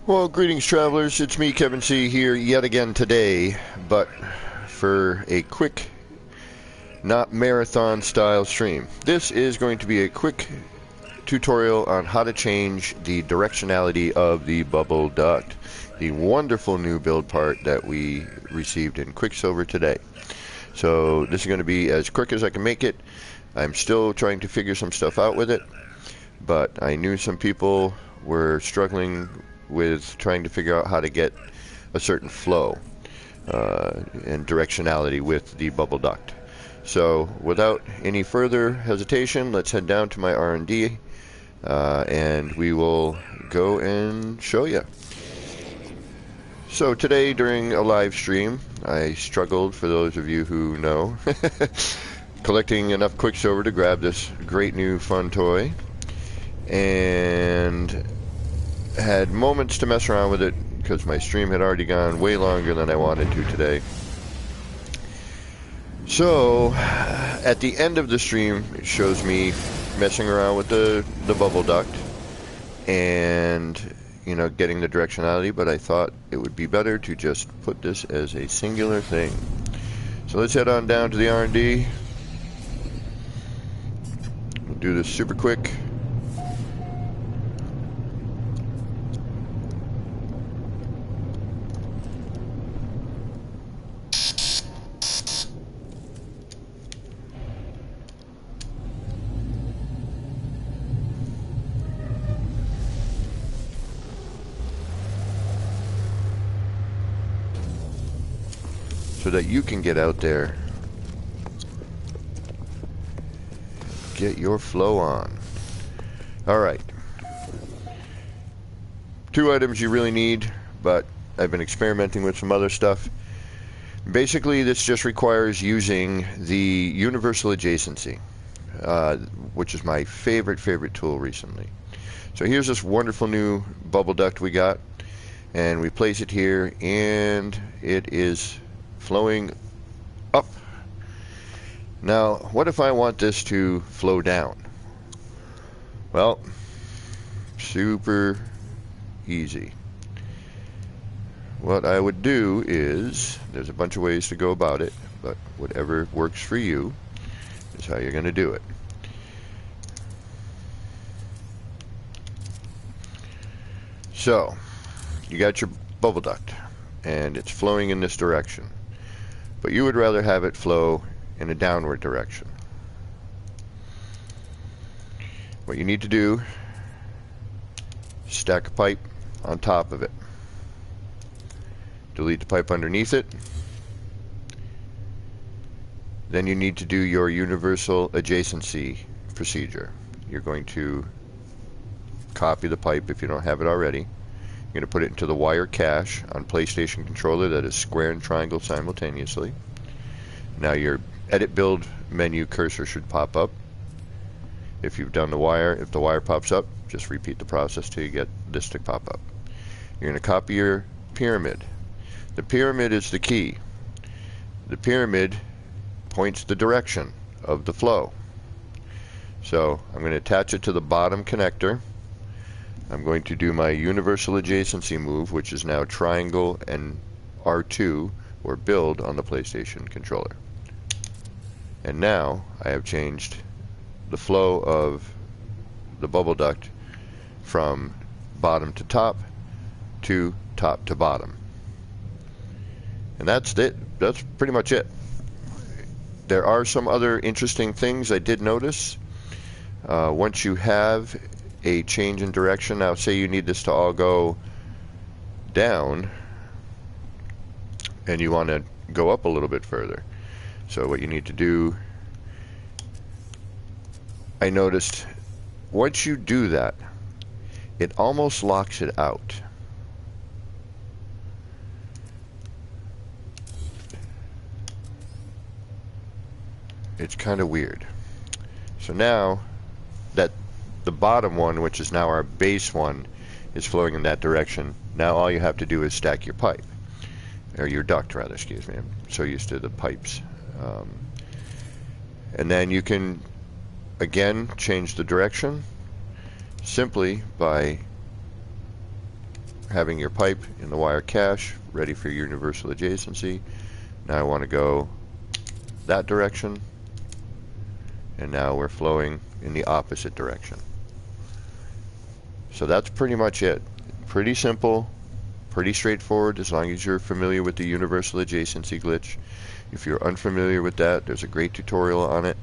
Well, greetings, travelers. It's me, Kevin C., here yet again today, but for a quick, not marathon-style stream. This is going to be a quick tutorial on how to change the directionality of the bubble duct, the wonderful new build part that we received in Quicksilver today. So this is going to be as quick as I can make it. I'm still trying to figure some stuff out with it, but I knew some people were struggling with trying to figure out how to get a certain flow and directionality with the bubble duct. So without any further hesitation, let's head down to my R&D and we will go and show you. So today during a live stream, I struggled, for those of you who know, collecting enough Quicksilver to grab this great new fun toy, and had moments to mess around with it because my stream had already gone way longer than I wanted to today. So at the end of the stream, it shows me messing around with the bubble duct and, you know, getting the directionality, but I thought it would be better to just put this as a singular thing. So let's head on down to the R&D. We'll do this super quick. So that you can get out there, get your flow on. Alright, 2 items you really need, but I've been experimenting with some other stuff. Basically this just requires using the universal adjacency, which is my favorite tool recently. So here's this wonderful new bubble duct we got, and we place it here, and it is flowing up. Now, what if I want this to flow down? Well, super easy. What I would do is, there's a bunch of ways to go about it, but whatever works for you is how you're going to do it. So, you got your bubble duct, and it's flowing in this direction. But you would rather have it flow in a downward direction. What you need to do is stack a pipe on top of it. Delete the pipe underneath it. Then you need to do your universal adjacency procedure. You're going to copy the pipe if you don't have it already. You're going to put it into the wire cache on PlayStation controller that is square and triangle simultaneously. Now your edit build menu cursor should pop up. If you've done the wire, if the wire pops up, just repeat the process till you get this to pop up. You're going to copy your pyramid. The pyramid is the key. The pyramid points the direction of the flow. So I'm going to attach it to the bottom connector. I'm going to do my universal adjacency move, which is now triangle and R2, or build, on the PlayStation controller. And now I have changed the flow of the bubble duct from bottom to top to bottom. And that's it. That's pretty much it. There are some other interesting things I did notice. Once you have a change in direction, now say you need this to all go down and you want to go up a little bit further. So what you need to do, I noticed once you do that, it almost locks it out. It's kind of weird. So now that the bottom one, which is now our base one, is flowing in that direction, now all you have to do is stack your pipe, or your duct rather, excuse me. I'm so used to the pipes. And then you can again change the direction simply by having your pipe in the wire cache ready for universal adjacency. Now I want to go that direction, and now we're flowing in the opposite direction. So that's pretty much it. Pretty simple, pretty straightforward as long as you're familiar with the universal adjacency glitch. If you're unfamiliar with that, there's a great tutorial on it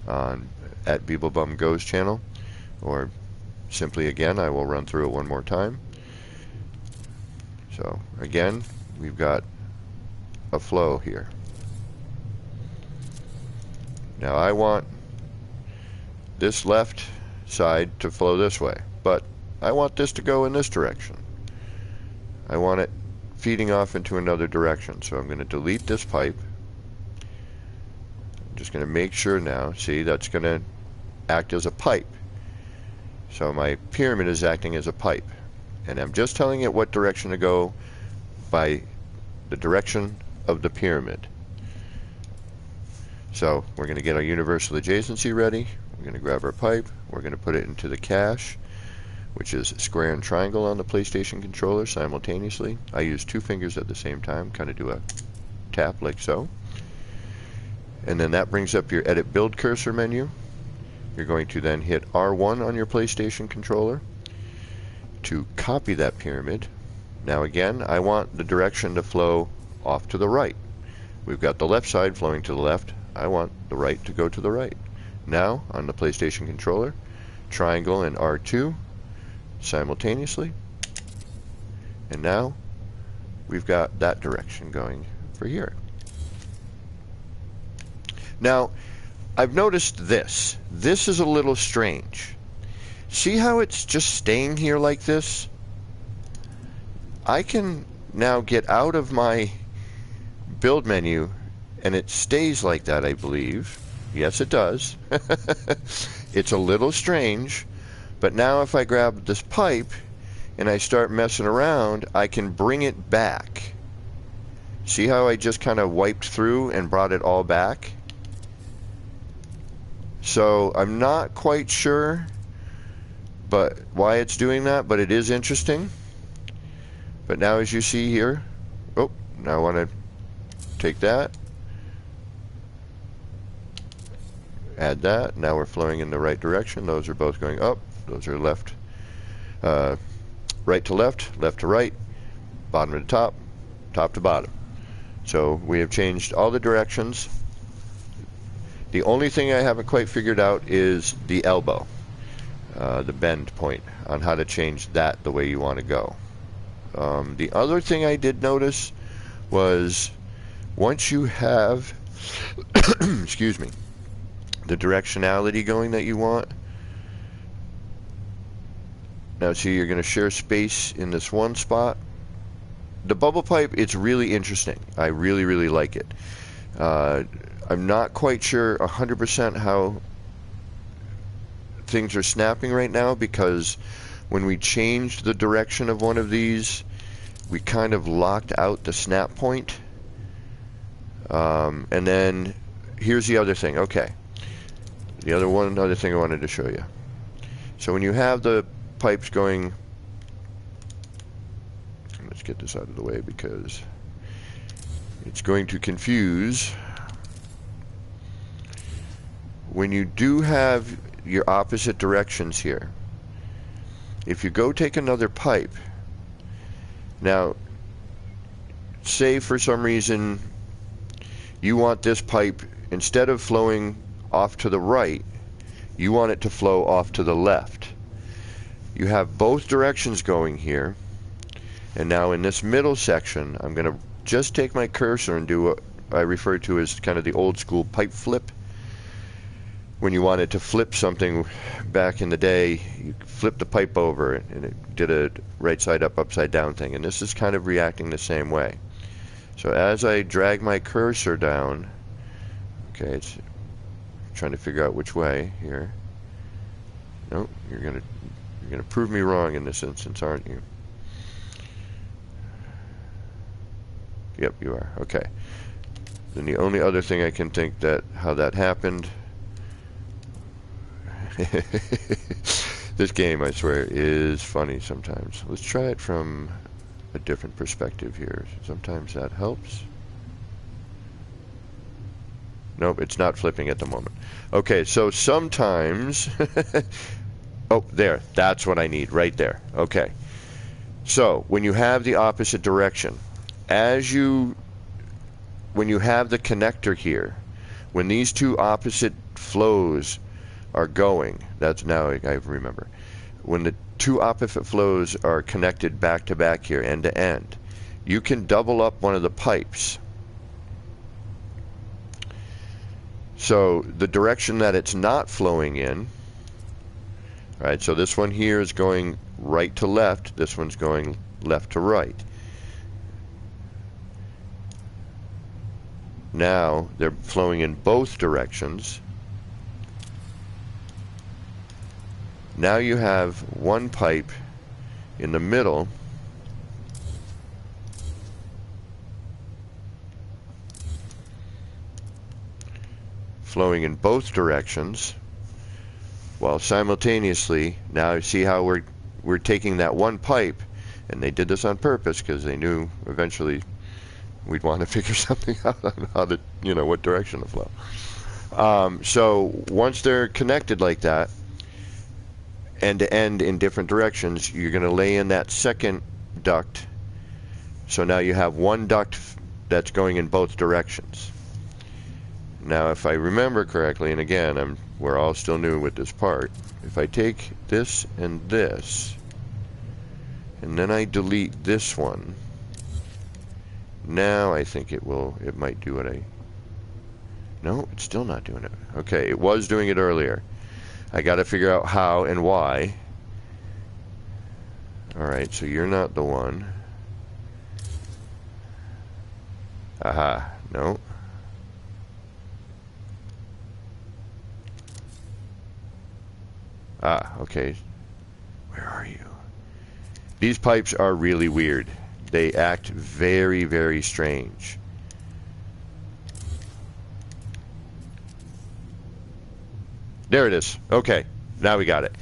at Bubble Go's channel, or simply again I will run through it one more time. So again, we've got a flow here. Now I want this left side to flow this way, but I want this to go in this direction. I want it feeding off into another direction, so I'm going to delete this pipe. I'm just going to make sure now, see, that's going to act as a pipe. So my pyramid is acting as a pipe, and I'm just telling it what direction to go by the direction of the pyramid. So we're going to get our universal adjacency ready. We're going to grab our pipe. We're going to put it into the cache, which is square and triangle on the PlayStation controller simultaneously. I use two fingers at the same time, kind of do a tap like so. And then that brings up your edit build cursor menu. You're going to then hit R1 on your PlayStation controller to copy that pyramid. Now again, I want the direction to flow off to the right. We've got the left side flowing to the left. I want the right to go to the right. Now, on the PlayStation controller, triangle and R2 simultaneously. And now, we've got that direction going for here. Now, I've noticed this. This is a little strange. See how it's just staying here like this? I can now get out of my build menu and it stays like that, I believe. Yes, it does. It's a little strange, but now if I grab this pipe and I start messing around, I can bring it back. See how I just kind of wiped through and brought it all back? So I'm not quite sure but why it's doing that, but it is interesting. But now as you see here, oh, now I want to take that, add that. Now we're flowing in the right direction. Those are both going up. Those are left, right to left, left to right, bottom to top, top to bottom. So we have changed all the directions. The only thing I haven't quite figured out is the elbow, the bend point, on how to change that the way you want to go. The other thing I did notice was once you have excuse me, the directionality going that you want. Now see, you're going to share space in this one spot. The bubble pipe, it's really interesting. I really, really like it. I'm not quite sure 100% how things are snapping right now, because when we changed the direction of one of these, we kind of locked out the snap point. And then here's the other thing. Okay, one other thing I wanted to show you. So when you have the pipes going, let's get this out of the way because it's going to confuse. When you do have your opposite directions here, if you go take another pipe, now say for some reason you want this pipe, instead of flowing off to the right, you want it to flow off to the left. You have both directions going here, and now in this middle section I'm going to just take my cursor and do what I refer to as kind of the old school pipe flip. When you wanted to flip something back in the day, you flip the pipe over and it did a right side up, upside down thing, and this is kind of reacting the same way. So as I drag my cursor down, okay, it's trying to figure out which way here. No, you're gonna prove me wrong in this instance, aren't you? Yep, you are. Okay. Then the only other thing I can think that how that happened This game, I swear, is funny sometimes. Let's try it from a different perspective here. Sometimes that helps. Nope, it's not flipping at the moment. Okay, so sometimes... oh, there. That's what I need, right there. Okay. So, when you have the opposite direction, when you have the connector here, when these two opposite flows are going, that's now I remember. When the two opposite flows are connected back to back here, end to end, you can double up one of the pipes. So the direction that it's not flowing in, right? So this one here is going right to left, this one's going left to right. Now they're flowing in both directions. Now you have one pipe in the middle flowing in both directions, while simultaneously, now see how we're taking that one pipe, and they did this on purpose because they knew eventually we'd want to figure something out on how to, you know, what direction to flow. So once they're connected like that, end to end in different directions, you're going to lay in that second duct. So now you have one duct that's going in both directions. Now if I remember correctly, and again, we're all still new with this part, if I take this and this, and then I delete this one, now I think it might do what no, it's still not doing it. Okay, it was doing it earlier. I got to figure out how and why. Alright, so you're not the one. Aha, no. Ah, okay. Where are you? These pipes are really weird. They act very, very strange. There it is. Okay, now we got it.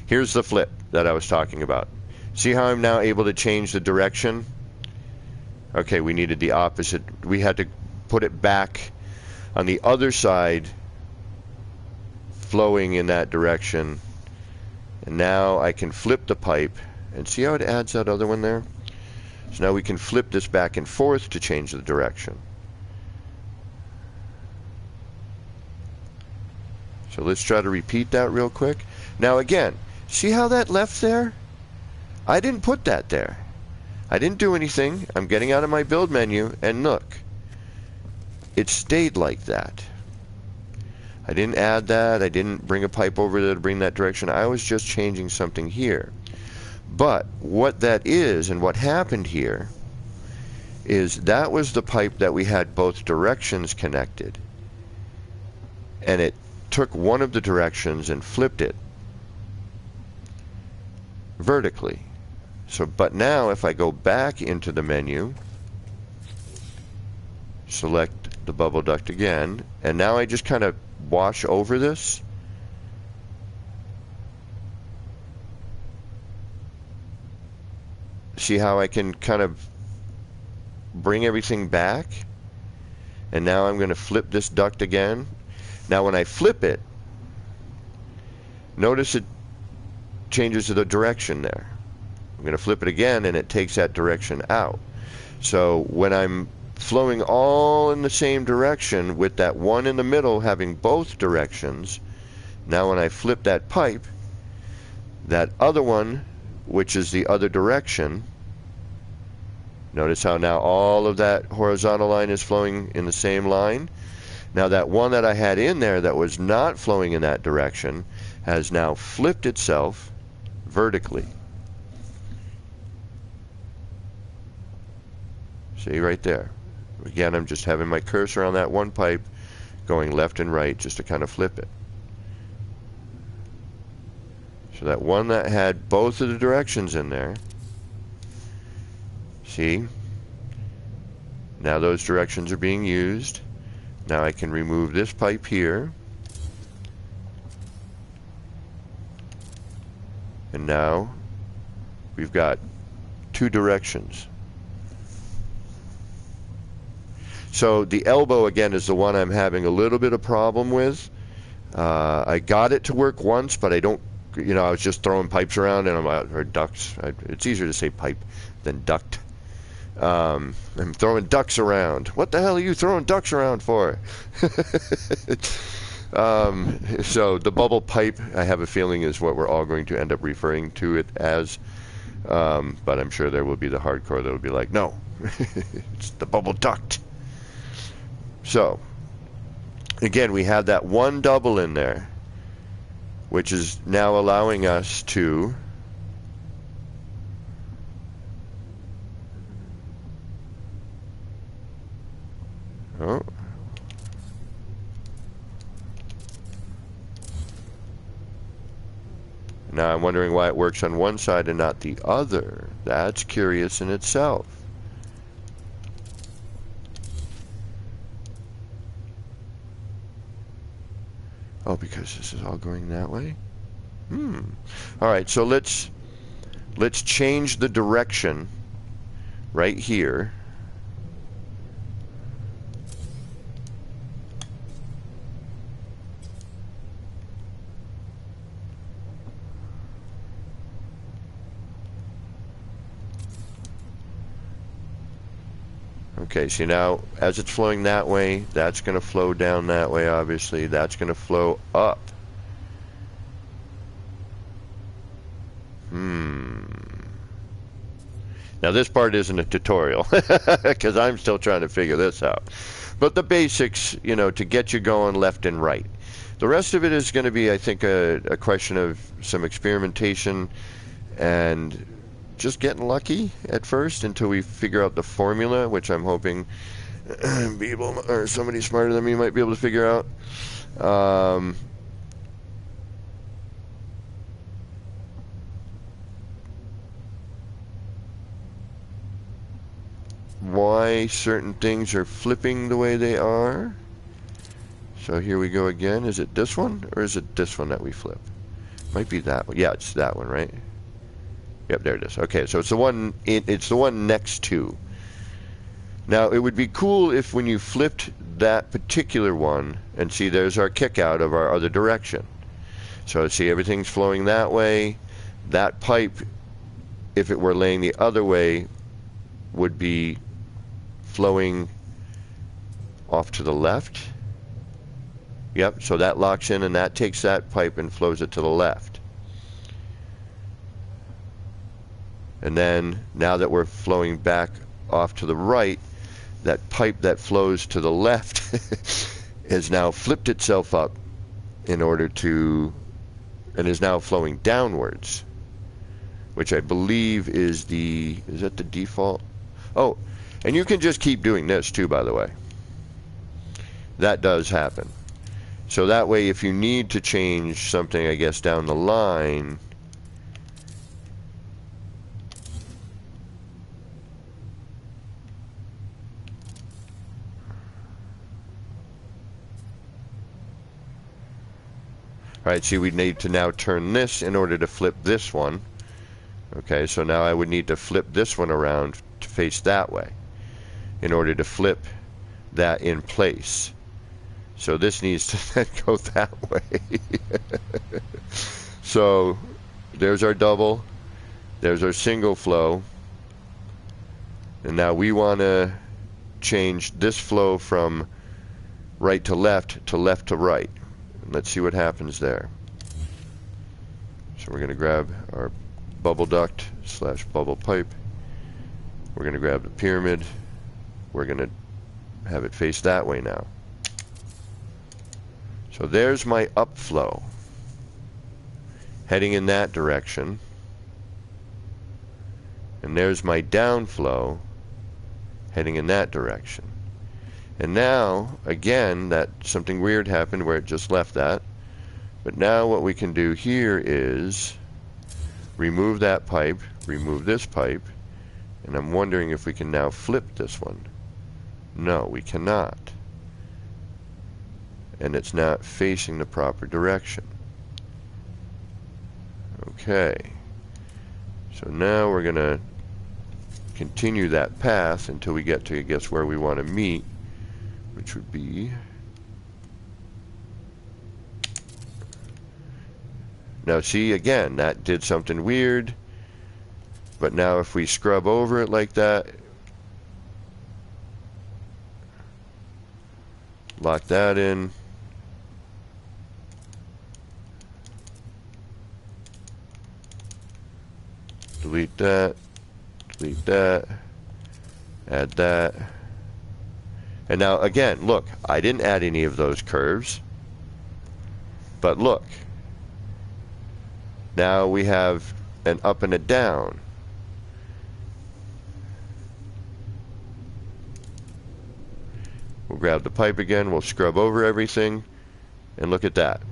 Here's the flip that I was talking about. See how I'm now able to change the direction? Okay, we needed the opposite. We had to put it back on the other side, flowing in that direction. And now I can flip the pipe, and see how it adds that other one there? So now we can flip this back and forth to change the direction. So let's try to repeat that real quick. Now again, see how that left there? I didn't put that there. I didn't do anything. I'm getting out of my build menu, and look, it stayed like that. I didn't add that. I didn't bring a pipe over there to bring that direction. I was just changing something here. But what that is, and what happened here, is that was the pipe that we had both directions connected. And it took one of the directions and flipped it vertically. So, but now if I go back into the menu, select the bubble duct again, and now I just kind of wash over this. See how I can kind of bring everything back? And now I'm going to flip this duct again. Now when I flip it, notice it changes the direction there. I'm going to flip it again, and it takes that direction out. So when I'm flowing all in the same direction with that one in the middle having both directions, now when I flip that pipe, that other one, which is the other direction, notice how now all of that horizontal line is flowing in the same line. Now that one that I had in there that was not flowing in that direction has now flipped itself vertically. See right there. Again, I'm just having my cursor on that one pipe going left and right just to kind of flip it. So that one that had both of the directions in there, see? Now those directions are being used. Now I can remove this pipe here. And now we've got two directions. So the elbow, again, is the one I'm having a little bit of problem with. I got it to work once, but I don't, I was just throwing pipes around, and or ducts. It's easier to say pipe than duct. I'm throwing ducks around. What the hell are you throwing ducks around for? So the bubble pipe, I have a feeling, is what we're all going to end up referring to it as. But I'm sure there will be the hardcore that will be like, no, it's the bubble duct. So, again, we had that one double in there, which is now allowing us to Now I'm wondering why it works on one side and not the other. That's curious in itself. Oh, because this is all going that way? All right, so let's change the direction right here. Okay, see now, as it's flowing that way, that's going to flow down that way, obviously. That's going to flow up. Now this part isn't a tutorial, because I'm still trying to figure this out. But the basics, to get you going left and right. The rest of it is going to be, I think, a question of some experimentation and just getting lucky at first until we figure out the formula, which I'm hoping people or somebody smarter than me might be able to figure out. Why certain things are flipping the way they are. So here we go again. Is it this one or is it this one that we flip? Might be that one. Yeah, it's that one, right? Yep, there it is. Okay, so it's the one. It's the one next to. Now it would be cool if when you flipped that particular one, and see, there's our kick out of our other direction. So see, everything's flowing that way. That pipe, if it were laying the other way, would be flowing off to the left. Yep, so that locks in and that takes that pipe and flows it to the left. And then now that we're flowing back off to the right, that pipe that flows to the left has now flipped itself up in order to, and is now flowing downwards, which I believe is that the default? Oh, and you can just keep doing this too, by the way. That does happen. So that way, if you need to change something, I guess, down the line, alright, see, we need to now turn this in order to flip this one. Okay, so now I would need to flip this one around to face that way in order to flip that in place. So this needs to then go that way. So there's our double, there's our single flow, and now we want to change this flow from right to left to right. Let's see what happens there. So we're going to grab our bubble duct / bubble pipe. We're going to grab the pyramid. We're going to have it face that way now. So there's my upflow heading in that direction. And there's my downflow heading in that direction. And now, again, that something weird happened where it just left that. But now what we can do here is remove that pipe, remove this pipe, and I'm wondering if we can now flip this one. No, we cannot. And it's not facing the proper direction. Okay, So now we're going to continue that path until we get to, I guess, where we want to meet, which would be, now see, again, that did something weird, but now if we scrub over it like that, lock that in, delete that, add that, and now again, look, I didn't add any of those curves, but look, now we have an up and a down. We'll grab the pipe again, we'll scrub over everything, and look at that.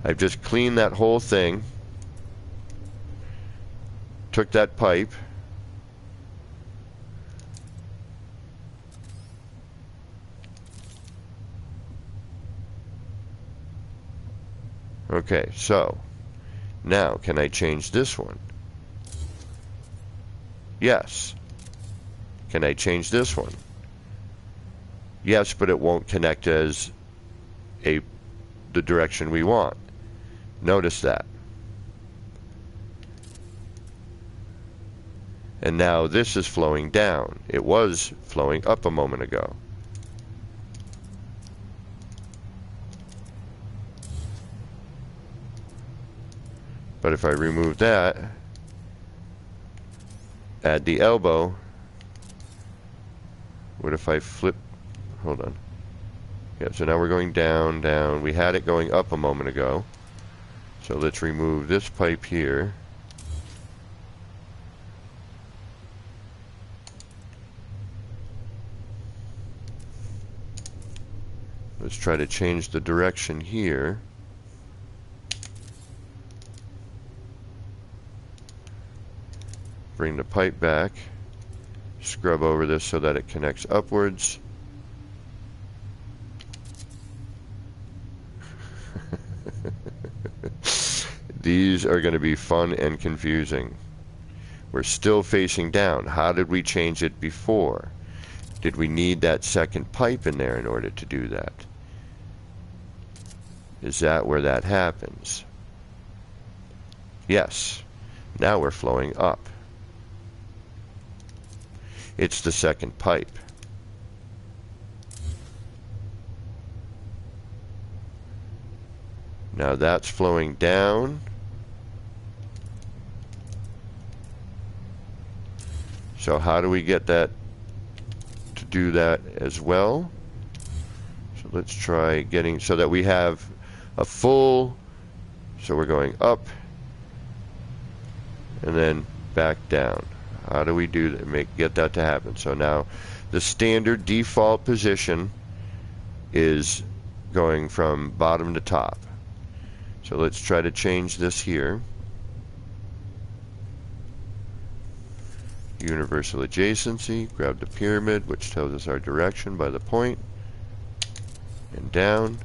I've just cleaned that whole thing, took that pipe, okay, so now can I change this one? Yes. Can I change this one? Yes, but it won't connect as the direction we want. Notice that. And now this is flowing down. It was flowing up a moment ago. But if I remove that, add the elbow, what if I flip, hold on. Yeah, so now we're going down, down. We had it going up a moment ago. So let's remove this pipe here. Let's try to change the direction here. Bring the pipe back. Scrub over this so that it connects upwards. These are going to be fun and confusing. We're still facing down. How did we change it before? Did we need that second pipe in there in order to do that? Is that where that happens? Yes. Now we're flowing up. It's the second pipe. Now that's flowing down. So how do we get that to do that as well? So let's try getting so that we have a full, so we're going up and then back down. How do we do that, get that to happen? So now the standard default position is going from bottom to top. So let's try to change this here. Universal adjacency, grab the pyramid, which tells us our direction by the point, and down.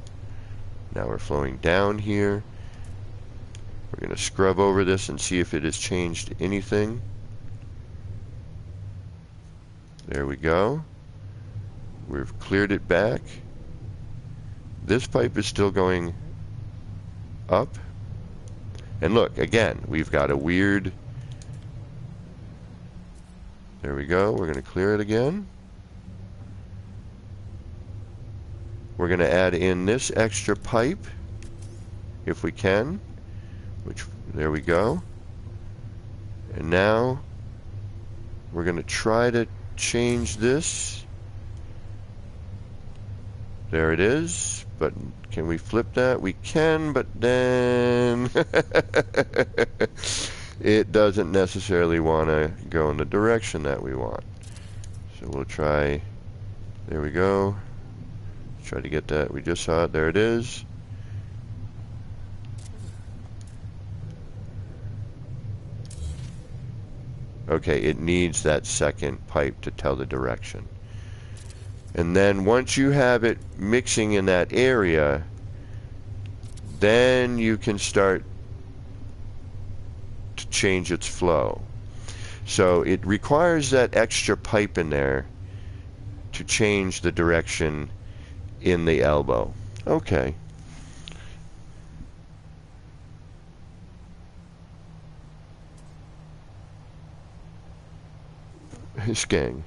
Now we're flowing down here. We're going to scrub over this and see if it has changed anything. There we go. We've cleared it back. This pipe is still going up. And look, again, we've got a weird... There we go. We're going to clear it again. We're going to add in this extra pipe, if we can. Which, there we go. And now we're going to try to change this. There it is. But can we flip that? We can, but then it doesn't necessarily want to go in the direction that we want. So we'll try, there we go. Try to get that, we just saw it, there it is. Okay, it needs that second pipe to tell the direction. And then once you have it mixing in that area, then you can start to change its flow. So it requires that extra pipe in there to change the direction in the elbow. Okay. Skang.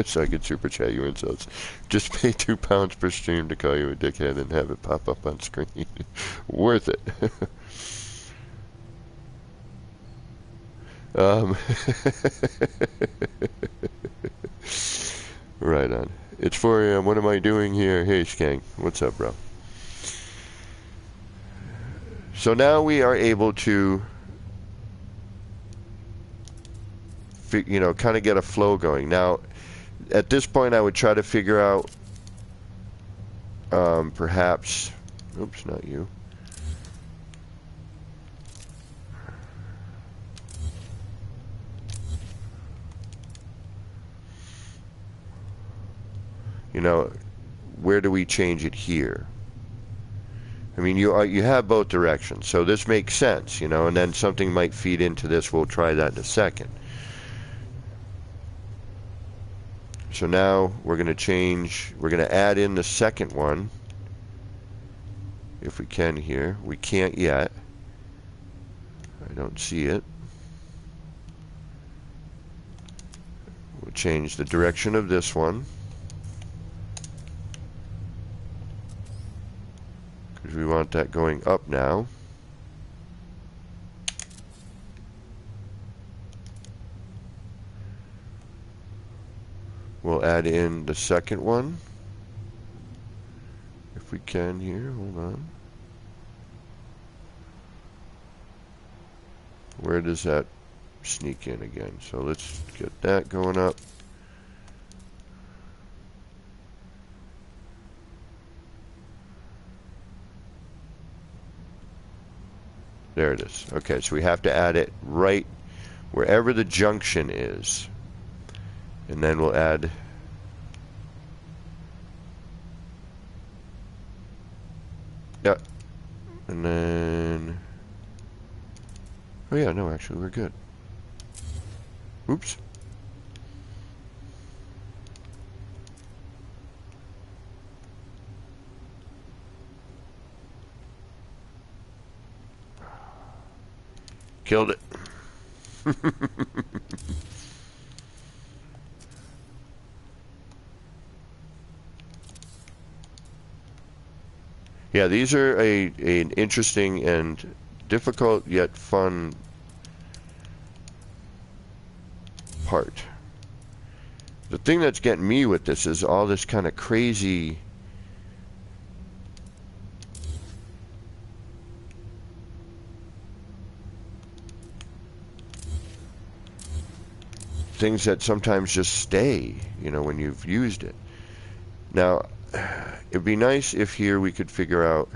So I could super chat you insults. Just pay £2 per stream to call you a dickhead and have it pop up on screen. Worth it. Right on. It's 4 a.m. What am I doing here? Hey, Skang. What's up, bro? So now we are able to, you know, kind of get a flow going. Now, at this point, I would try to figure out, perhaps, oops, not you. You know, where do we change it here? I mean, you have both directions, so this makes sense, you know, and then something might feed into this. We'll try that in a second. So now we're going to change, we're going to add in the second one, if we can here. We can't yet. I don't see it. We'll change the direction of this one, because we want that going up now. We'll add in the second one, if we can here. Hold on. Where does that sneak in again? So let's get that going up. There it is. Okay, so we have to add it right wherever the junction is. And then we'll add and then oh yeah, no, actually we're good. Oops. Killed it. Yeah, these are an interesting and difficult yet fun part. The thing that's getting me with this is all this kind of crazy things that sometimes just stay, you know, when you've used it. Now, it'd be nice if here we could figure out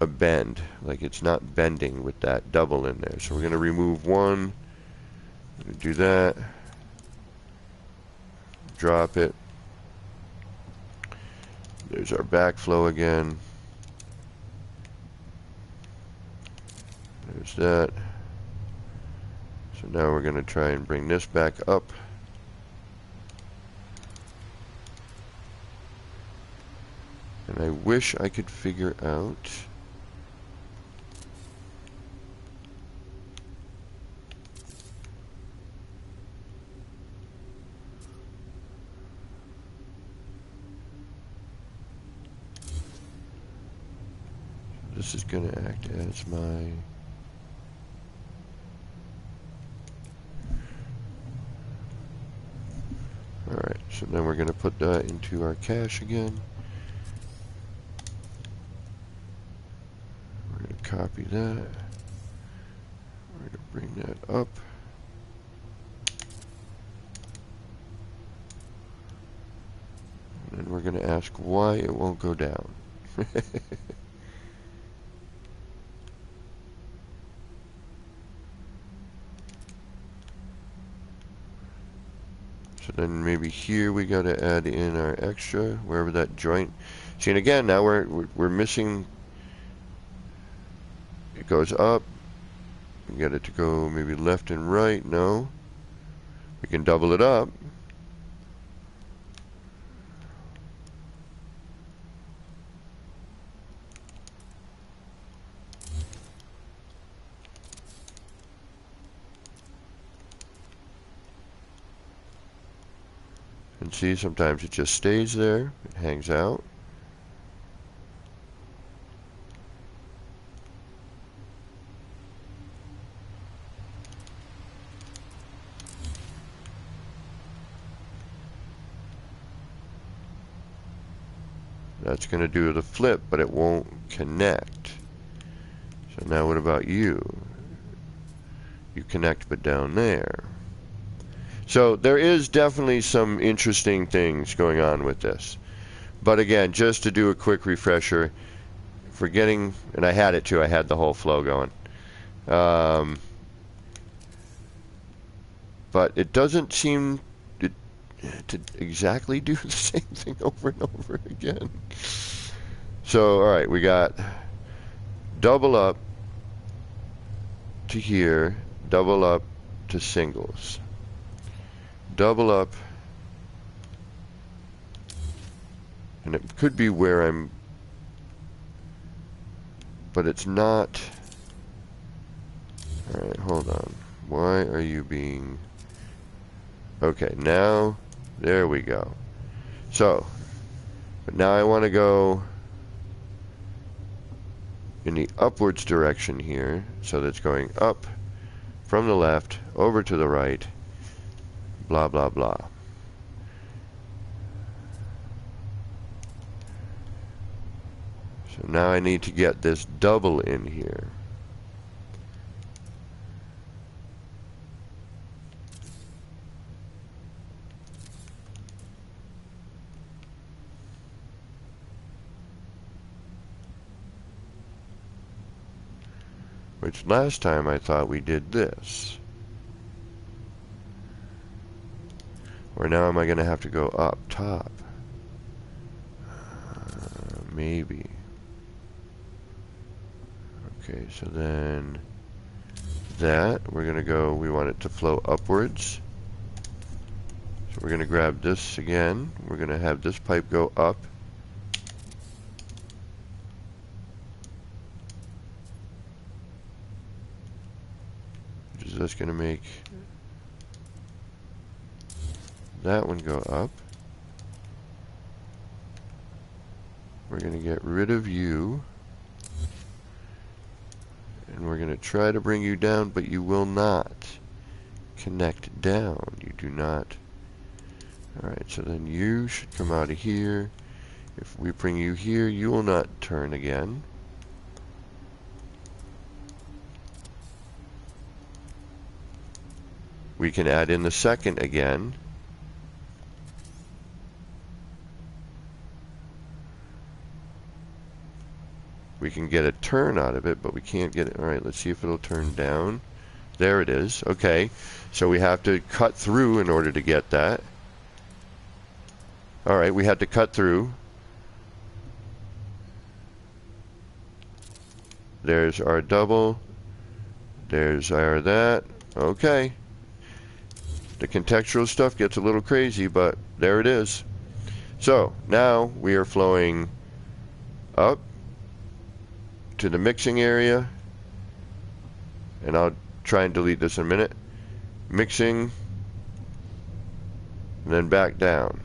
a bend, like it's not bending with that double in there. So we're going to remove one, do that, drop it. There's our backflow again. There's that. So now we're going to try and bring this back up. And I wish I could figure out this is going to act as my alright, so then we're going to put that into our cache again. We're going to copy that. We're going to bring that up. And then we're going to ask why it won't go down. So then maybe here we got to add in our extra, wherever that joint. See, and again, now we're missing. It goes up. We got it to go maybe left and right. No. We can double it up. And see, sometimes it just stays there. It hangs out. That's going to do the flip, but it won't connect. So now what about you? You connect, but down there. So there is definitely some interesting things going on with this. But again, just to do a quick refresher, forgetting, and I had it too, I had the whole flow going. But it doesn't seem to exactly do the same thing over and over again. So, all right, we got double up to here, double up to singles. Double up, and it could be where I'm, but it's not. All right, hold on. Why are you being, okay, now, there we go. So, but now I want to go in the upwards direction here, so that's going up from the left over to the right. Blah, blah, blah. So now I need to get this double in here. Which last time I thought we did this. Or now am I going to have to go up top? Maybe. Okay, so then that, we're going to go, we want it to flow upwards. So we're going to grab this again. We're going to have this pipe go up. Which is just going to make that one go up. We're going to get rid of you. And we're going to try to bring you down, but you will not connect down. You do not. Alright, so then you should come out of here. If we bring you here, you will not turn again. We can add in the second again. We can get a turn out of it, but we can't get it. Alright, let's see if it'll turn down. There it is. Okay, so we have to cut through in order to get that. Alright, we had to cut through. There's our double. There's our that. Okay. The contextual stuff gets a little crazy, but there it is. So, now we are flowing up to the mixing area, and I'll try and delete this in a minute. Mixing, and then back down.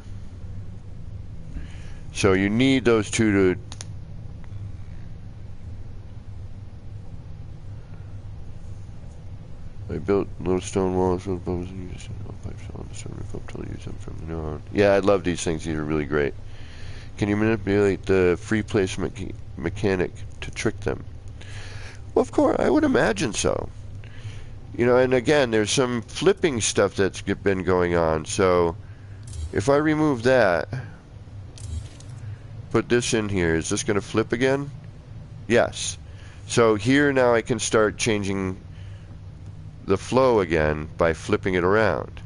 So you need those two to I built little stone walls with bubbles and used pipes on the roof until I use them from the new on. Yeah, I love these things. These are really great. Can you manipulate the free placement mechanic to trick them? Well, of course, I would imagine so. You know, and again, there's some flipping stuff that's been going on. So if I remove that, put this in here, is this going to flip again? Yes. So here now I can start changing the flow again by flipping it around.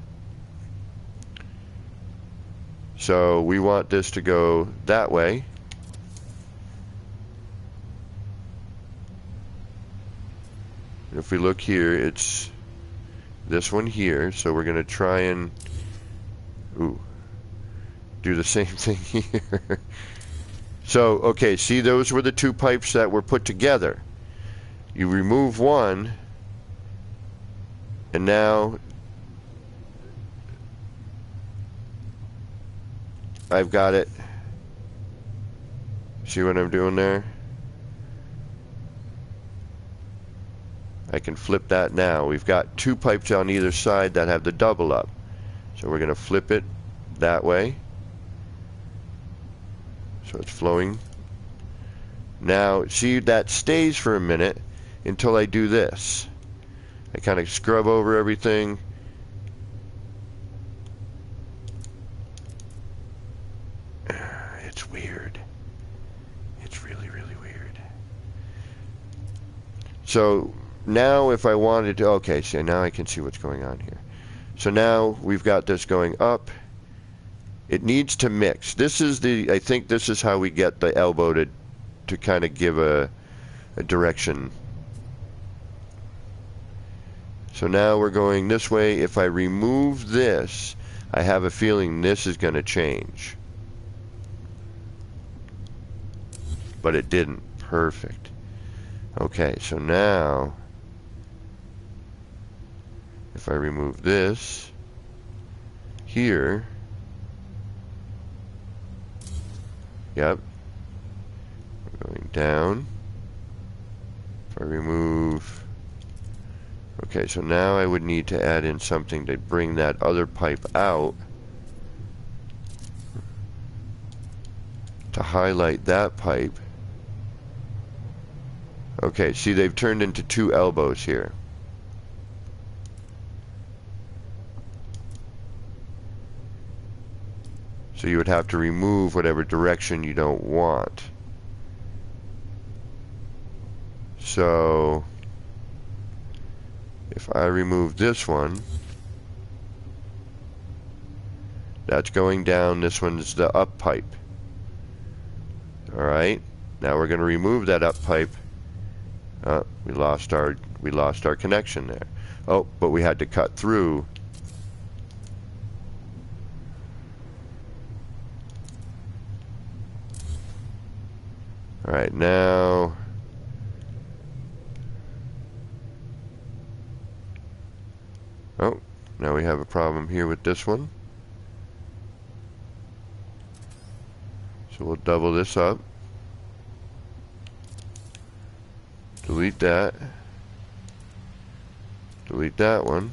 So we want this to go that way. If we look here, it's this one here. So we're going to try and do the same thing here. So, okay, see, those were the two pipes that were put together. You remove one, and now I've got it. See what I'm doing there? I can flip that now. We've got two pipes on either side that have the double up. So we're going to flip it that way. So it's flowing. Now, see, that stays for a minute until I do this. I kind of scrub over everything. It's weird. It's really, really weird. So now if I wanted to, okay, so now I can see what's going on here. So now we've got this going up. It needs to mix. This is the, I think this is how we get the elbow to kind of give a direction. So now we're going this way. If I remove this, I have a feeling this is going to change. But it didn't. Perfect. Okay, so now if I remove this here, yep, we're going down. If I remove, okay, so now I would need to add in something to bring that other pipe out, to highlight that pipe. Okay, see, they've turned into two elbows here. So you would have to remove whatever direction you don't want. So if I remove this one, that's going down. This one's the up pipe. All right. Now we're going to remove that up pipe. We lost our connection there. Oh, but we had to cut through. All right, now now we have a problem here with this one. So we'll double this up. Delete that. Delete that one.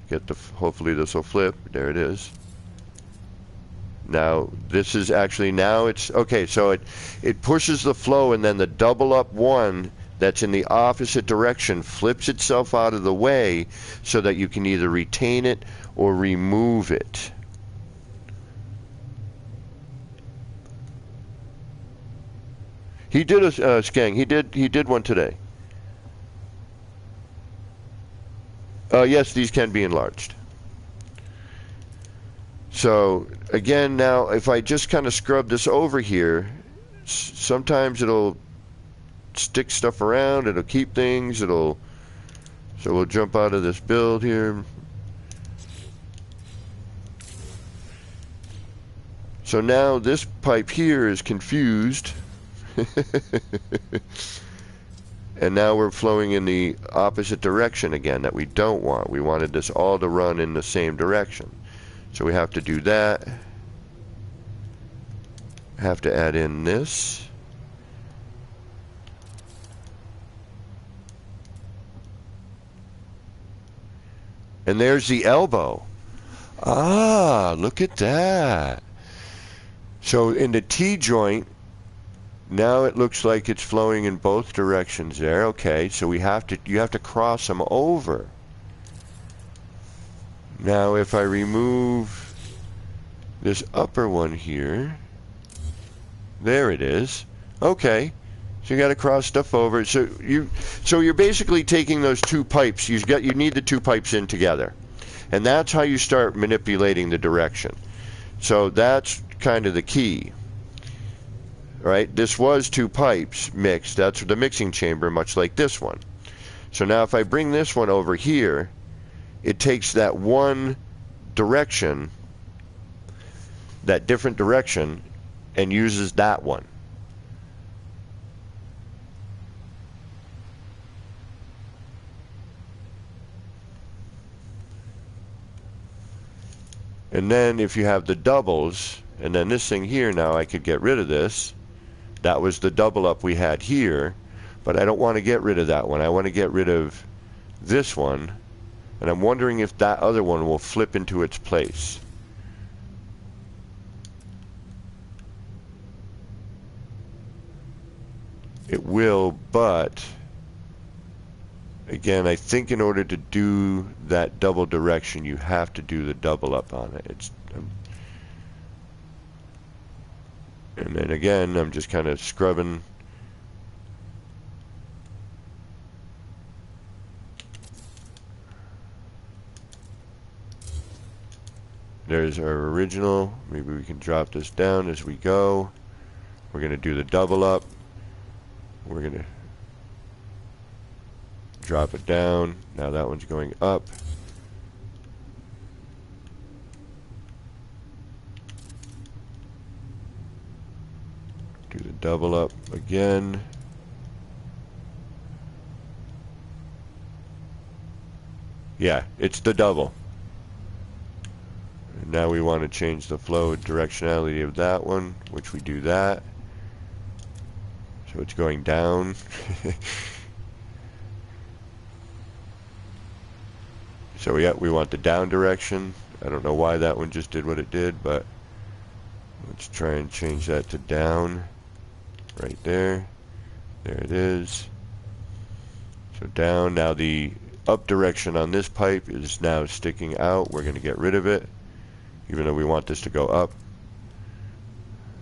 Get the, hopefully this will flip. There it is. Now this is actually, now it's okay, so it pushes the flow, and then the double up one that's in the opposite direction flips itself out of the way so that you can either retain it or remove it. He did a Skang. He did one today. Yes, these can be enlarged. So again, now if I just kind of scrub this over here, sometimes it'll stick stuff around. It'll keep things. So we'll jump out of this build here. So now this pipe here is confused. And now we're flowing in the opposite direction again that we don't want. We wanted this all to run in the same direction. So we have to do that. Have to add in this. And there's the elbow. Ah, look at that. So in the T-joint, now it looks like it's flowing in both directions there. Okay, so you have to cross them over. Now if I remove this upper one here, there it is. Okay, So you got to cross stuff over. So you're basically taking those two pipes. You need the two pipes in together, and that's how you start manipulating the direction. So that's kind of the key, right? This was two pipes mixed. That's the mixing chamber, much like this one. So now if I bring this one over here, it takes that one direction, that different direction, and uses that one. And then if you have the doubles, and then this thing here, now I could get rid of this. That was the double up we had here, but I don't want to get rid of that one. I want to get rid of this one, and I'm wondering if that other one will flip into its place. It will, but again, I think in order to do that double direction, you have to do the double up on it. And then again, I'm just kind of scrubbing. There's our original. Maybe we can drop this down as we go. We're going to do the double up. We're going to drop it down. Now that one's going up. Do the double up again. Yeah, it's the double. And now we want to change the flow directionality of that one, which we do that. So it's going down. So yeah, we want the down direction. I don't know why that one just did what it did, but let's try and change that to down. Right there. There it is. So down. Now the up direction on this pipe is now sticking out. We're going to get rid of it, even though we want this to go up.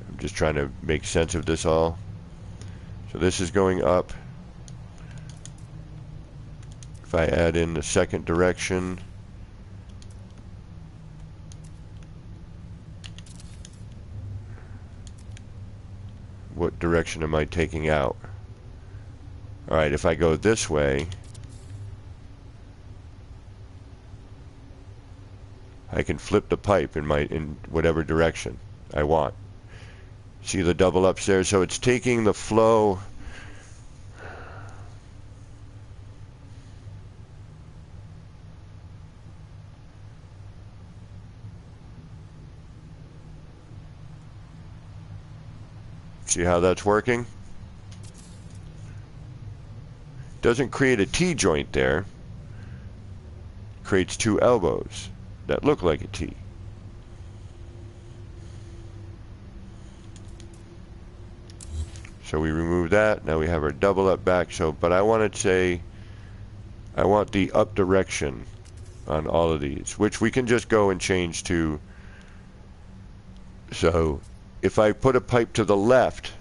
I'm just trying to make sense of this all. So this is going up. If I add in the second direction, what direction am I taking out? Alright, if I go this way, I can flip the pipe in whatever direction I want. See the double ups there? So it's taking the flow. See how that's working? Doesn't create a T-joint there. Creates two elbows that look like a T. So we remove that. Now we have our double up back. So, but I want to say, I want the up direction on all of these, which we can just go and change to. So if I put a pipe to the left,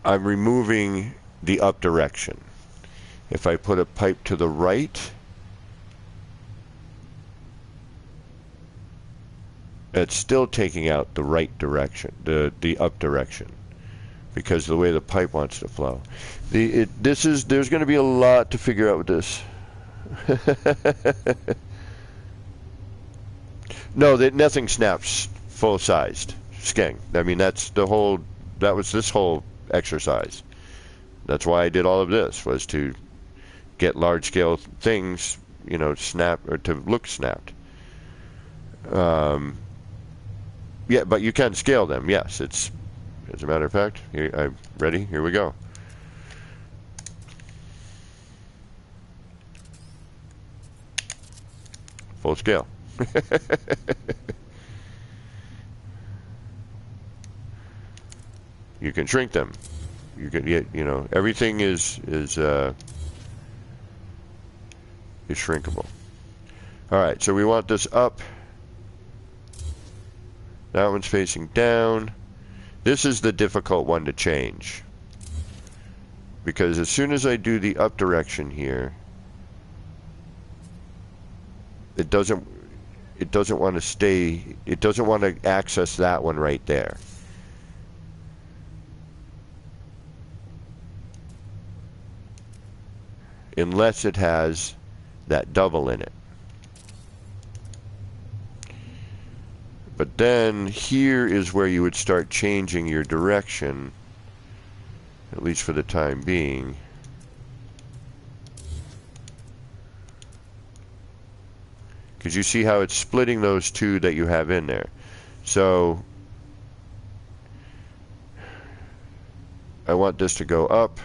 I'm removing the up direction. If I put a pipe to the right, it's still taking out the right direction, the up direction, because of the way the pipe wants to flow. There's going to be a lot to figure out with this. No, nothing snaps full sized sking. I mean, that was this whole exercise. That's why I did all of this, was to get large scale things, you know, snap or to look snapped. Yeah, but you can scale them. Yes, it's, as a matter of fact, here, I'm ready. Here we go. Full scale. You can shrink them. You can, you know, everything is shrinkable. All right, so we want this up. That one's facing down. This is the difficult one to change, because as soon as I do the up direction here, it doesn't want to stay, it doesn't want to access that one right there. Unless it has that double in it. But then here is where you would start changing your direction, at least for the time being. Because you see how it's splitting those two that you have in there. So I want this to go up.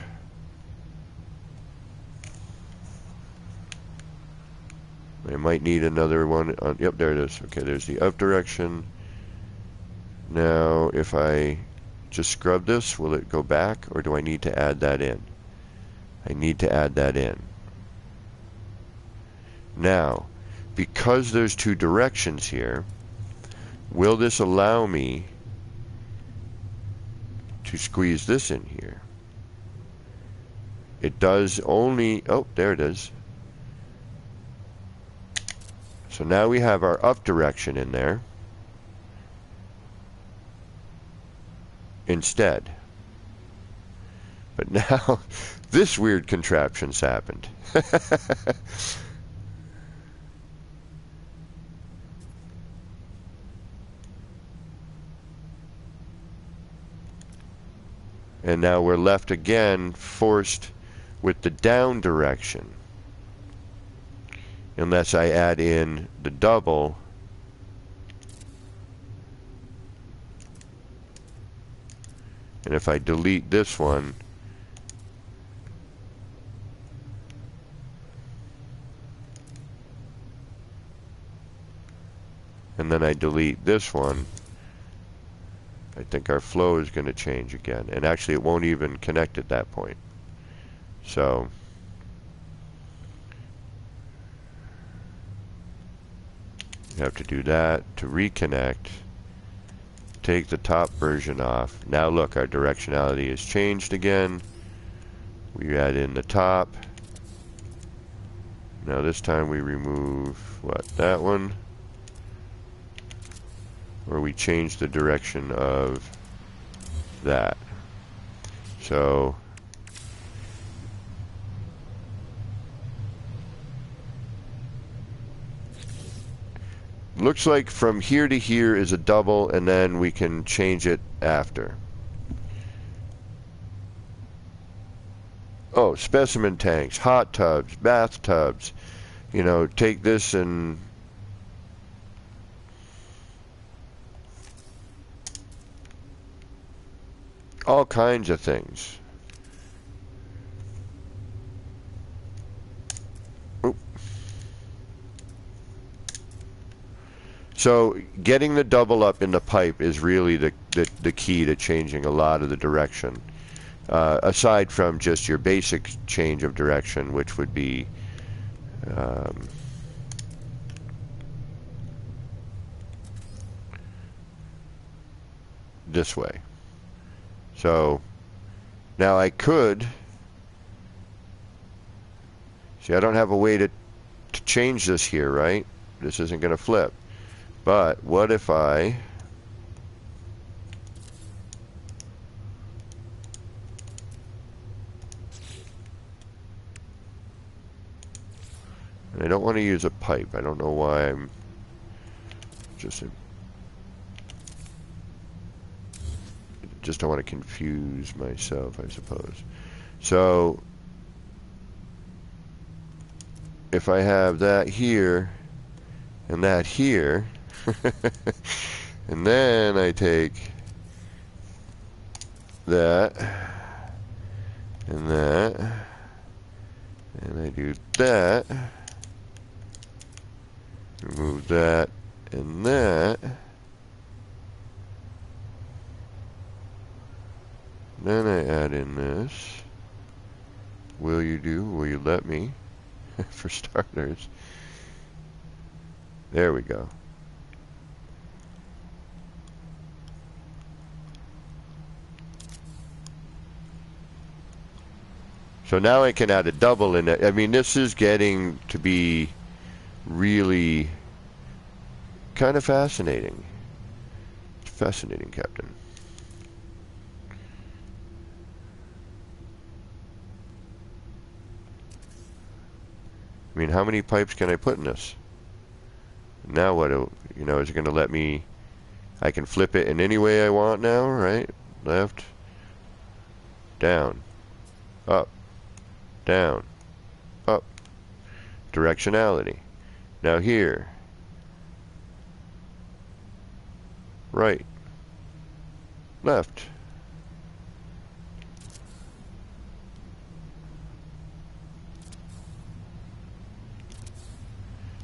I might need another one. Yep, there it is. Okay, there's the up direction. Now, if I just scrub this, will it go back, or do I need to add that in? I need to add that in. Now, because there's two directions here, will this allow me to squeeze this in here? It does only, oh, there it is. So now we have our up direction in there instead. But now this weird contraption's happened. And now we're left again forced with the down direction. Unless I add in the double. And if I delete this one, and then I delete this one, I think our flow is going to change again. And actually it won't even connect at that point. So you have to do that to reconnect. Take the top version off. Now look, our directionality has changed again. We add in the top. Now this time we remove, what, that one? Or we change the direction of that. So looks like from here to here is a double, and then we can change it after. Oh, specimen tanks, hot tubs, bathtubs. You know, take this and all kinds of things. Oop. So getting the double up in the pipe is really the key to changing a lot of the direction. Aside from just your basic change of direction, which would be this way. So now I could, see, I don't have a way to change this here, right? This isn't going to flip. But what if I and I don't want to use a pipe. I don't know why I'm just don't want to confuse myself, I suppose. So if I have that here and that here, and then I take that and that, and I do that, remove that and that, then I add in this. Will you let me? For starters. There we go. So now I can add a double in it. I mean, this is getting to be really kind of fascinating. It's fascinating, Captain. I mean, how many pipes can I put in this? Now what, you know, is it going to let me, I can flip it in any way I want now, right? Left, down, up, down, up. Directionality. Now here, right, left.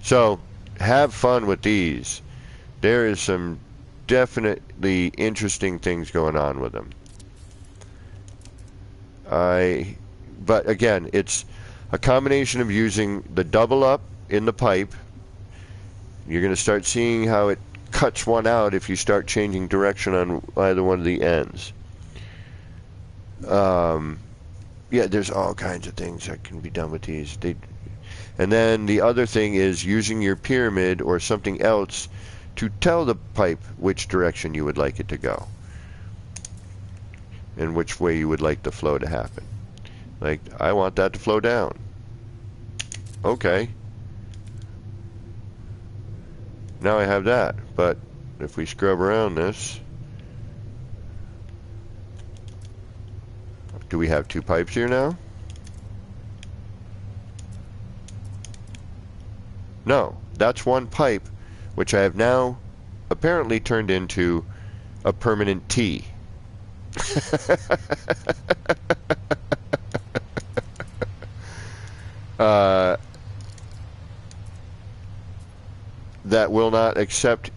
So have fun with these. There is some definitely interesting things going on with them. But again, it's a combination of using the double up in the pipe. You're going to start seeing how it cuts one out if you start changing direction on either one of the ends. Yeah, there's all kinds of things that can be done with these. And then the other thing is using your pyramid or something else to tell the pipe which direction you would like it to go and which way you would like the flow to happen. Like, I want that to flow down. Okay. Now I have that, but if we scrub around this, do we have two pipes here now? No, that's one pipe, which I have now apparently turned into a permanent T. That will not accept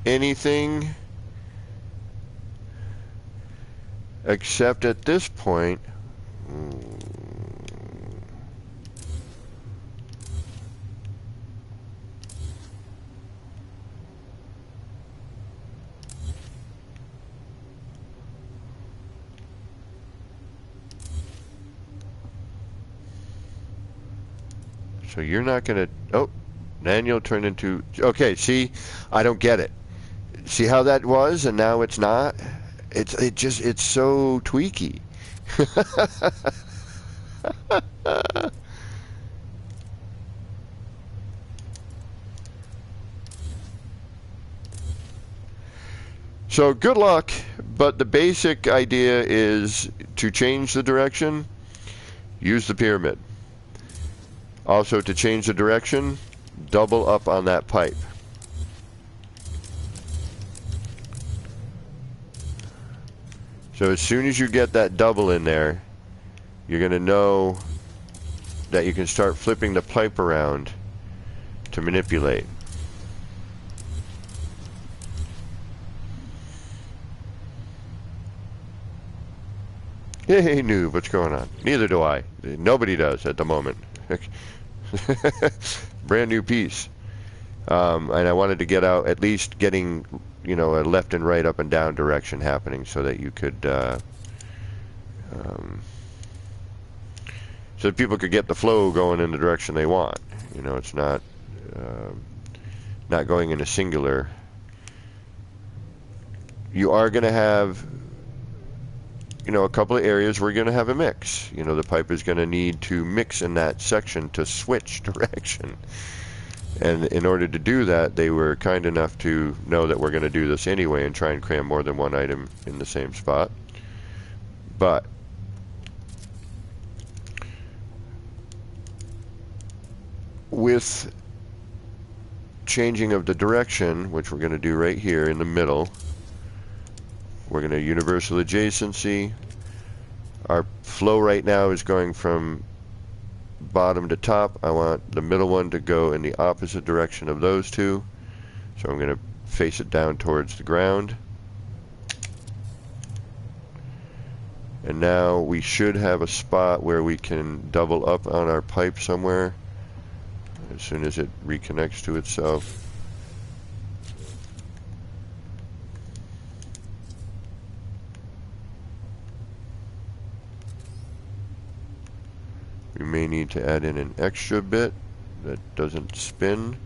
anything except at this point. So you're not going to... Oh, then you'll turn into... Okay, see? I don't get it. See how that was and now it's not? It's so tweaky. So good luck, but the basic idea is to change the direction, use the pyramid. Also, to change the direction, double up on that pipe. So as soon as you get that double in there, you're going to know that you can start flipping the pipe around to manipulate. Hey, noob, what's going on? Neither do I. Nobody does at the moment. Brand new piece. And I wanted to get out, at least getting, you know, a left and right, up and down direction happening so that you could, so that people could get the flow going in the direction they want. You know, it's not, not going in a singular. You are going to have, you know, a couple of areas where you're going to have a mix. You know, the pipe is going to need to mix in that section to switch direction. And in order to do that, they were kind enough to know that we're going to do this anyway and try and cram more than one item in the same spot. But with changing of the direction, which we're going to do right here in the middle, we're going to universal adjacency. Our flow right now is going from bottom to top. I want the middle one to go in the opposite direction of those two. So I'm going to face it down towards the ground. And now we should have a spot where we can double up on our pipe somewhere as soon as it reconnects to itself. We may need to add in an extra bit that doesn't spin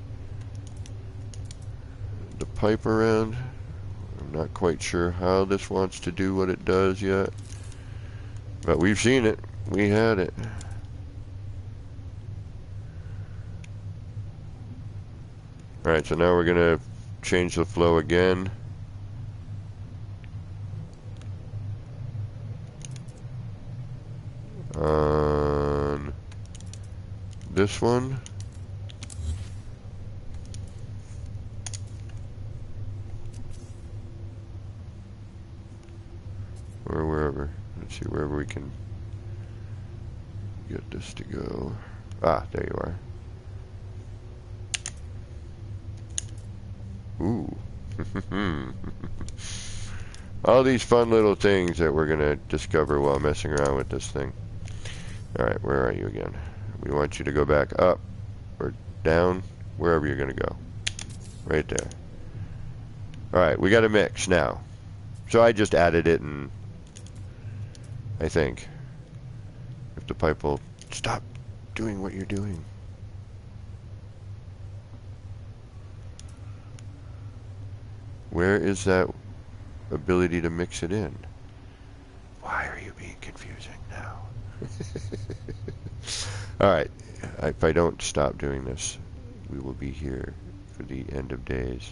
the pipe around. I'm not quite sure how this wants to do what it does yet, but we've seen it. We had it. Alright, so now we're going to change the flow again. On this one. Or wherever. Let's see, wherever we can get this to go. Ah, there you are. Ooh. All these fun little things that we're going to discover while messing around with this thing. Alright, where are you again? We want you to go back up or down, wherever you're going to go. Right there. Alright, we got a mix now. So I just added it, and I think if the pipe will stop doing what you're doing. Where is that ability to mix it in? Why are you being confusing now? Alright, if I don't stop doing this, we will be here for the end of days.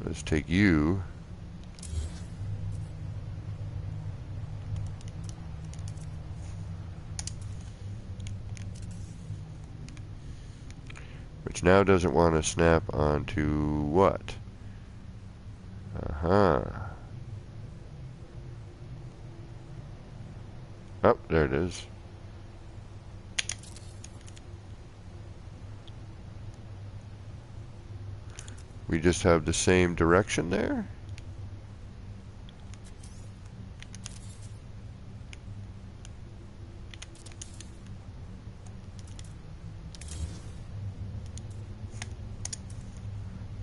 Let's take you. Which now doesn't want to snap onto what? Oh, there it is. We just have the same direction there.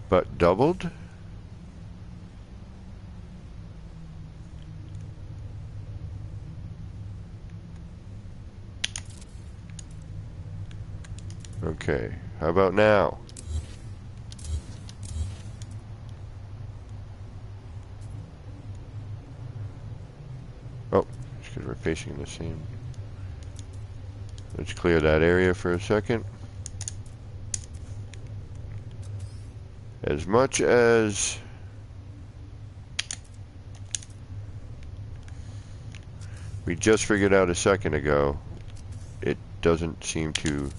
But doubled? Okay, how about now? Oh, it's because we're facing the same. Let's clear that area for a second. As much as we just figured out a second ago, it doesn't seem to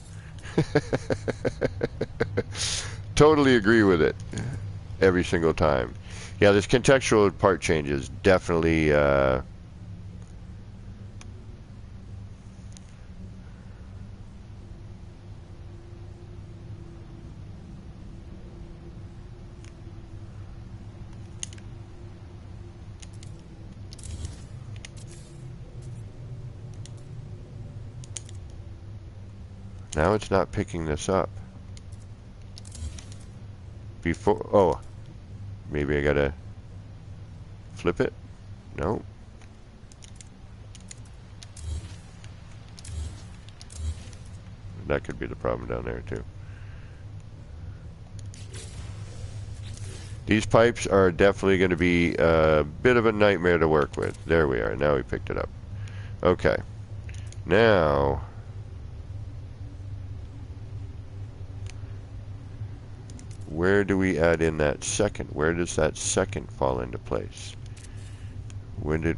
totally agree with it every single time. Yeah, this contextual part change is definitely now it's not picking this up. Before, oh, maybe I gotta flip it? No. That could be the problem down there too. These pipes are definitely going to be a bit of a nightmare to work with. There we are. Now we picked it up. Okay. Now where do we add in that second? Where does that second fall into place? When did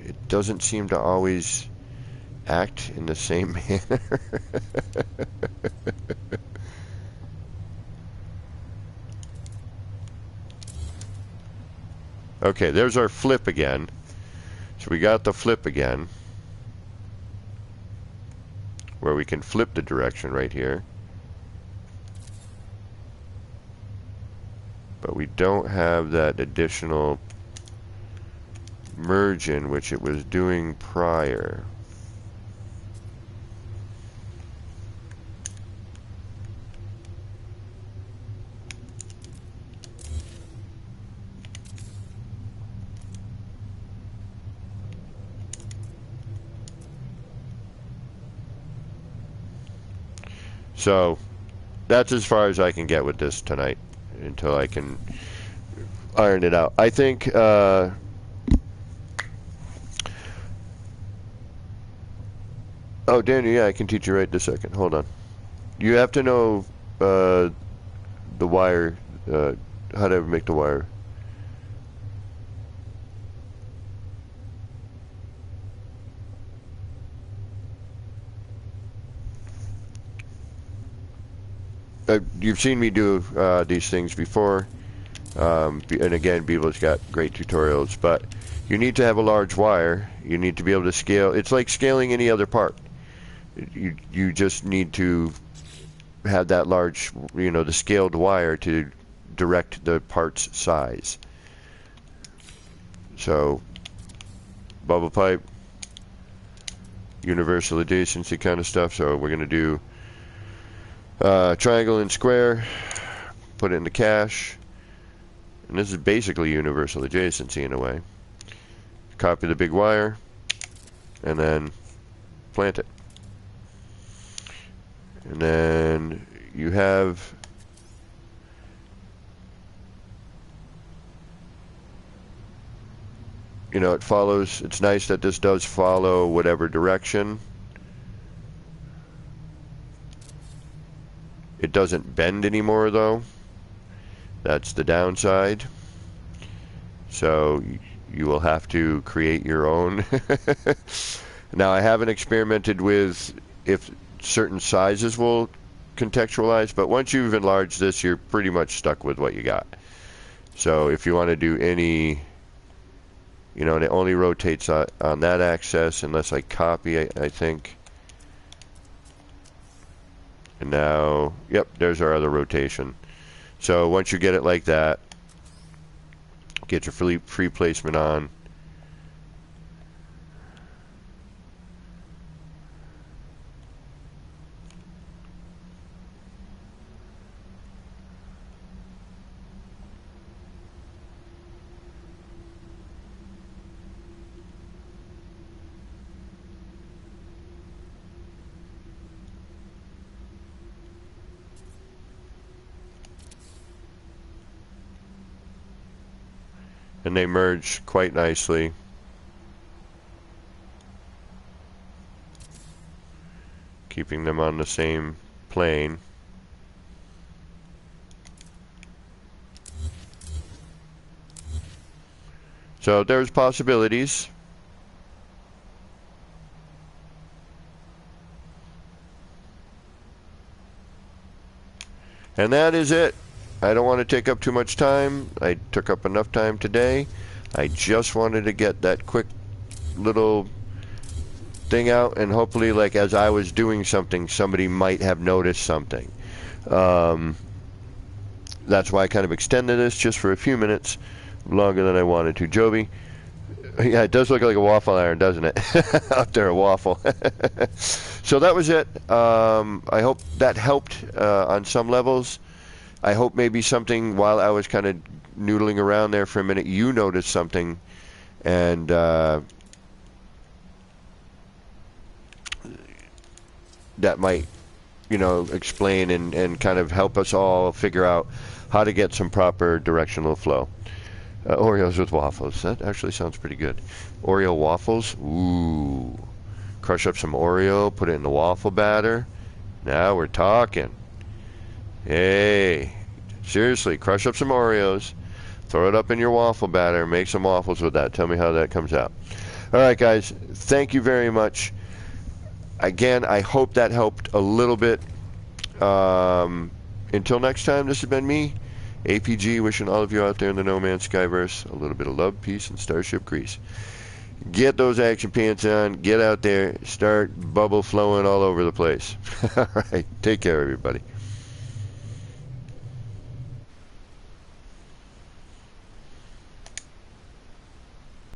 it doesn't seem to always act in the same manner. Okay, there's our flip again. So we got the flip again, where we can flip the direction right here. But we don't have that additional merge in which it was doing prior. So that's as far as I can get with this tonight until I can iron it out. I think oh, Danny, yeah, I can teach you right this second. Hold on. You have to know the wire, how to make the wire. You've seen me do these things before, and again, Beeble's got great tutorials, but you need to have a large wire. You need to be able to scale. It's like scaling any other part. You just need to have that large, the scaled wire to direct the part's size. So, bubble pipe, universal adjacency kind of stuff. So we're going to do triangle and square, put it in the cache, and this is basically universal adjacency in a way. Copy the big wire, and then plant it. And then you have it follows. It's nice that this does follow whatever direction. It doesn't bend anymore, though. That's the downside. So you will have to create your own. Now, I haven't experimented with if certain sizes will contextualize, but once you've enlarged this, you're pretty much stuck with what you got. So if you want to do any, and it only rotates on that axis unless I copy, I think. And now, yep, there's our other rotation. So once you get it like that, get your free placement on. And they merge quite nicely. Keeping them on the same plane. So there's possibilities. And that is it. I don't want to take up too much time. I took up enough time today. I just wanted to get that quick little thing out, and hopefully, like, as I was doing something, somebody might have noticed something. That's why I kind of extended this just for a few minutes, longer than I wanted to. Joby, yeah, it does look like a waffle iron, doesn't it? Up there, a waffle. So that was it. I hope that helped on some levels. I hope maybe something, while I was kind of noodling around there for a minute, you noticed something, and that might, explain and kind of help us all figure out how to get some proper directional flow. Oreos with waffles. That actually sounds pretty good. Oreo waffles. Ooh. Crush up some Oreo, put it in the waffle batter. Now we're talking. Hey, seriously, crush up some Oreos, throw it up in your waffle batter, make some waffles with that. Tell me how that comes out. All right, guys, thank you very much. Again, I hope that helped a little bit. Until next time, this has been me, APG, wishing all of you out there in the No Man's Skyverse a little bit of love, peace, and starship grease. Get those action pants on, get out there, start bubble flowing all over the place. All right, take care, everybody.